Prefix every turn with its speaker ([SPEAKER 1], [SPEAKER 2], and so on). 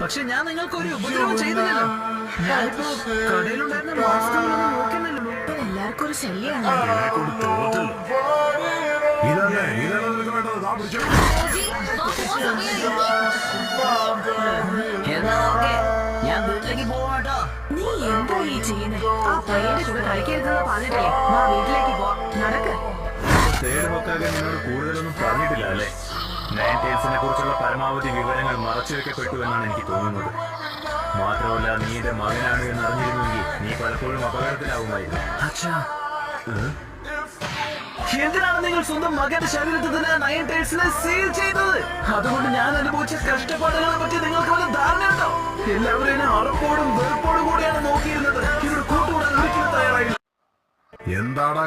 [SPEAKER 1] പക്ഷെ ഞാൻ നിങ്ങൾക്ക് ഒരു ഉപദ്രവം ചെയ്തില്ലല്ലോ. ഞാനിപ്പോ കടയിലുണ്ടായിരുന്ന മാസ്കുകളൊന്നും നോക്കുന്നില്ലല്ലോ.
[SPEAKER 2] എല്ലാവർക്കും ഒരു ശല്യാണ്.
[SPEAKER 1] ഞാൻ വീട്ടിലേക്ക് പോവാട്ടോ.
[SPEAKER 2] നീ എന്താ ഈ ചെയ്യുന്നത്? ആ പയ്യന്റെ കൂടെ കളിക്കരുതെന്ന് പറഞ്ഞിട്ടില്ലേ? വാ വീട്ടിലേക്ക് പോ. നടക്ക്.
[SPEAKER 3] നിന്നോട് കൂടുതലൊന്നും പറഞ്ഞിട്ടില്ല അല്ലേ? നയൻ ടൈൽസിനെ കുറിച്ചുള്ള പരമാവധി വിവരങ്ങൾ മറച്ചുവെക്കപ്പെട്ടു എന്നാണ് എനിക്ക് തോന്നുന്നത്. മാത്രമല്ല, നീ എന്റെ മകനാണ് എന്ന് അറിഞ്ഞിരുന്നെങ്കിൽ നീ പലപ്പോഴും അപകടത്തിലാവുമായിരുന്നു.
[SPEAKER 1] എന്തിനാണ് നിങ്ങൾ സ്വന്തം മകന്റെ ശരീരത്തിൽ തന്നെ നയൻ ടൈൽസിനെ സീൽ ചെയ്തത്? അതുകൊണ്ട് ഞാൻ അനുഭവിച്ച കഷ്ടപ്പാടുകളെ പറ്റി നിങ്ങൾക്ക് വല്ല ധാരണയുണ്ടോ? എല്ലാവരും എന്നെ അറപ്പോടും വെറുപ്പോടും കൂടിയാണ് നോക്കിയിരുന്നത്. ഇവർ കൂട്ടുകൂടാൻ ഒരിക്കലും തയ്യാറായില്ല.
[SPEAKER 4] എന്താടാ